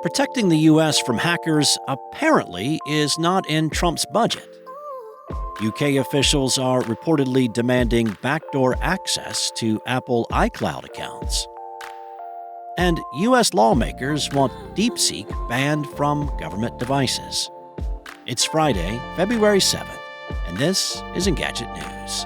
Protecting the U.S. from hackers apparently is not in Trump's budget. UK officials are reportedly demanding backdoor access to Apple iCloud accounts. And U.S. lawmakers want DeepSeek banned from government devices. It's Friday, February 7th, and this is Engadget News.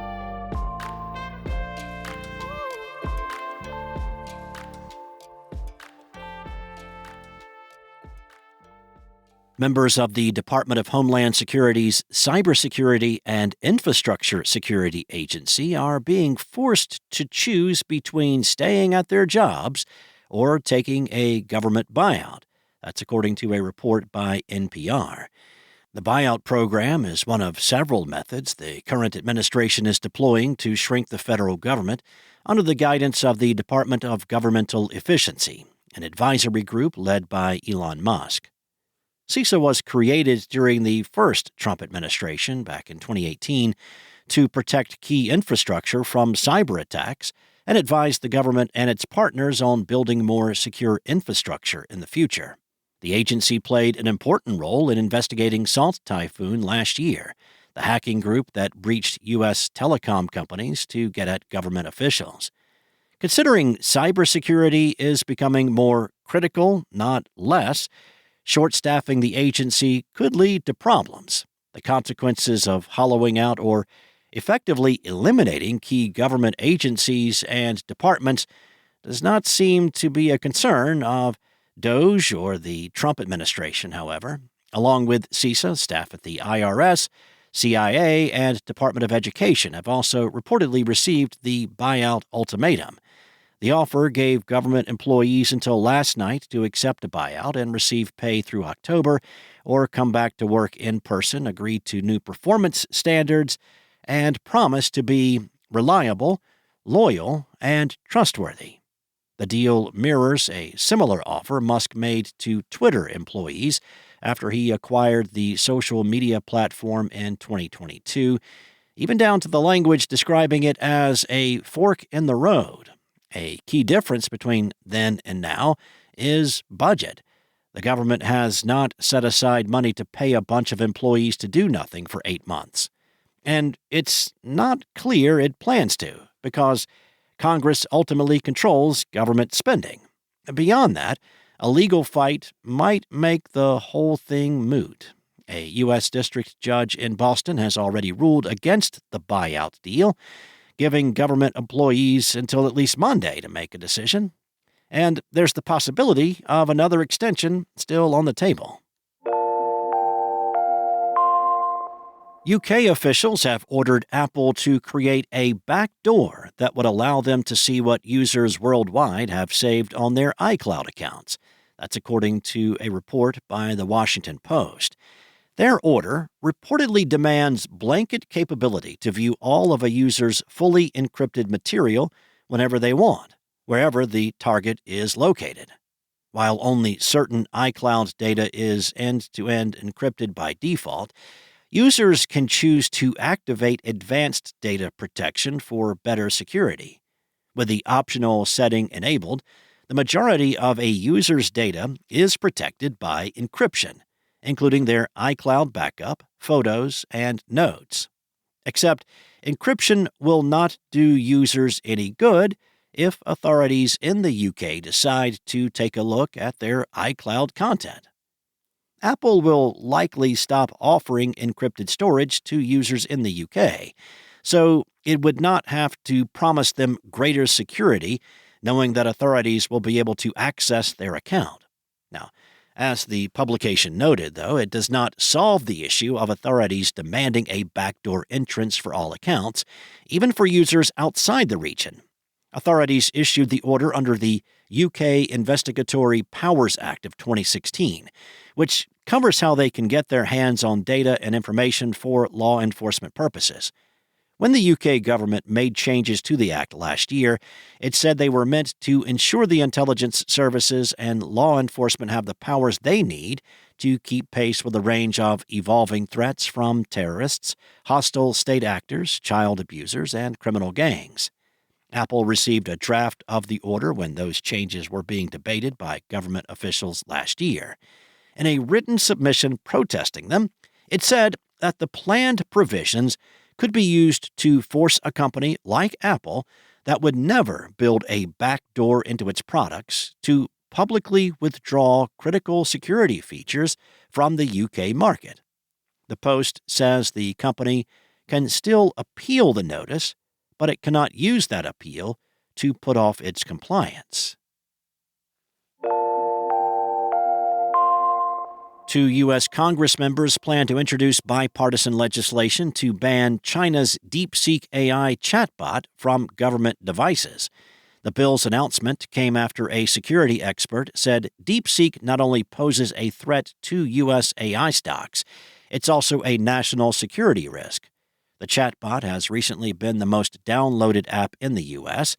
Members of the Department of Homeland Security's Cybersecurity and Infrastructure Security Agency are being forced to choose between staying at their jobs or taking a government buyout. That's according to a report by NPR. The buyout program is one of several methods the current administration is deploying to shrink the federal government under the guidance of the Department of Governmental Efficiency, an advisory group led by Elon Musk. CISA was created during the first Trump administration back in 2018 to protect key infrastructure from cyber attacks and advise the government and its partners on building more secure infrastructure in the future. The agency played an important role in investigating Salt Typhoon last year, the hacking group that breached U.S. telecom companies to get at government officials. Considering cybersecurity is becoming more critical, not less, short-staffing the agency could lead to problems. The consequences of hollowing out or effectively eliminating key government agencies and departments does not seem to be a concern of DOJ or the Trump administration, however. Along with CISA, staff at the IRS, CIA, and Department of Education have also reportedly received the buyout ultimatum. The offer gave government employees until last night to accept a buyout and receive pay through October or come back to work in person, agree to new performance standards, and promise to be reliable, loyal, and trustworthy. The deal mirrors a similar offer Musk made to Twitter employees after he acquired the social media platform in 2022, even down to the language describing it as a fork in the road. A key difference between then and now is budget. The government has not set aside money to pay a bunch of employees to do nothing for 8 months. And it's not clear it plans to, because Congress ultimately controls government spending. Beyond that, a legal fight might make the whole thing moot. A U.S. district judge in Boston has already ruled against the buyout deal, giving government employees until at least Monday to make a decision. And there's the possibility of another extension still on the table. UK officials have ordered Apple to create a backdoor that would allow them to see what users worldwide have saved on their iCloud accounts. That's according to a report by the Washington Post. Their order reportedly demands blanket capability to view all of a user's fully encrypted material whenever they want, wherever the target is located. While only certain iCloud data is end-to-end encrypted by default, users can choose to activate advanced data protection for better security. With the optional setting enabled, the majority of a user's data is protected by encryption, including their iCloud backup, photos, and notes. Except encryption will not do users any good if authorities in the UK decide to take a look at their iCloud content. Apple will likely stop offering encrypted storage to users in the UK, so it would not have to promise them greater security, knowing that authorities will be able to access their account. Now, as the publication noted, though, it does not solve the issue of authorities demanding a backdoor entrance for all accounts, even for users outside the region. Authorities issued the order under the UK Investigatory Powers Act of 2016, which covers how they can get their hands on data and information for law enforcement purposes. When the UK government made changes to the act last year, it said they were meant to ensure the intelligence services and law enforcement have the powers they need to keep pace with a range of evolving threats from terrorists, hostile state actors, child abusers, and criminal gangs. Apple received a draft of the order when those changes were being debated by government officials last year. In a written submission protesting them, it said that the planned provisions could be used to force a company like Apple that would never build a backdoor into its products to publicly withdraw critical security features from the UK market. The Post says the company can still appeal the notice, but it cannot use that appeal to put off its compliance. Two U.S. Congress members plan to introduce bipartisan legislation to ban China's DeepSeek AI chatbot from government devices. The bill's announcement came after a security expert said DeepSeek not only poses a threat to U.S. AI stocks, it's also a national security risk. The chatbot has recently been the most downloaded app in the U.S.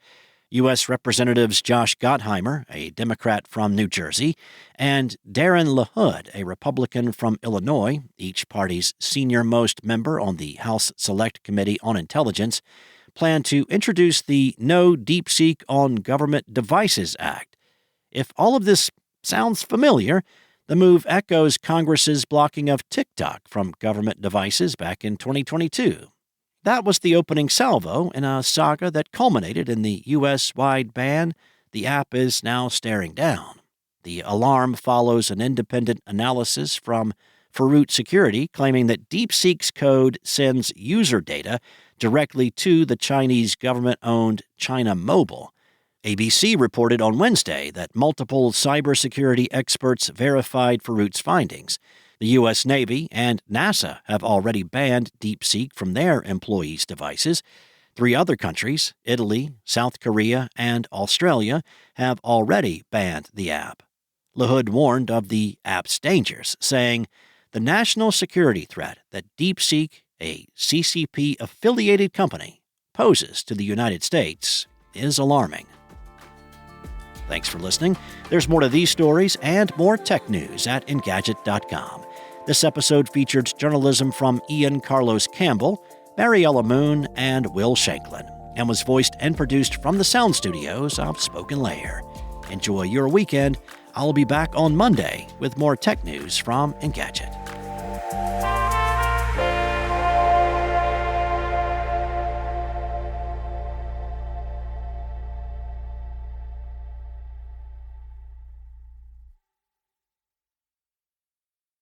U.S. Representatives Josh Gottheimer, a Democrat from New Jersey, and Darren LaHood, a Republican from Illinois, each party's senior-most member on the House Select Committee on Intelligence, plan to introduce the No DeepSeek on Government Devices Act. If all of this sounds familiar, the move echoes Congress's blocking of TikTok from government devices back in 2022. That was the opening salvo in a saga that culminated in the U.S.-wide ban the app is now staring down. The alarm follows an independent analysis from Faroot Security claiming that DeepSeek's code sends user data directly to the Chinese government-owned China Mobile. ABC reported on Wednesday that multiple cybersecurity experts verified Faroot's findings. The U.S. Navy and NASA have already banned DeepSeek from their employees' devices. 3 other countries, Italy, South Korea, and Australia, have already banned the app. LaHood warned of the app's dangers, saying, "The national security threat that DeepSeek, a CCP-affiliated company, poses to the United States is alarming." Thanks for listening. There's more to these stories and more tech news at Engadget.com. This episode featured journalism from Ian Carlos Campbell, Mariella Moon, and Will Shanklin, and was voiced and produced from the sound studios of Spoken Layer. Enjoy your weekend. I'll be back on Monday with more tech news from Engadget.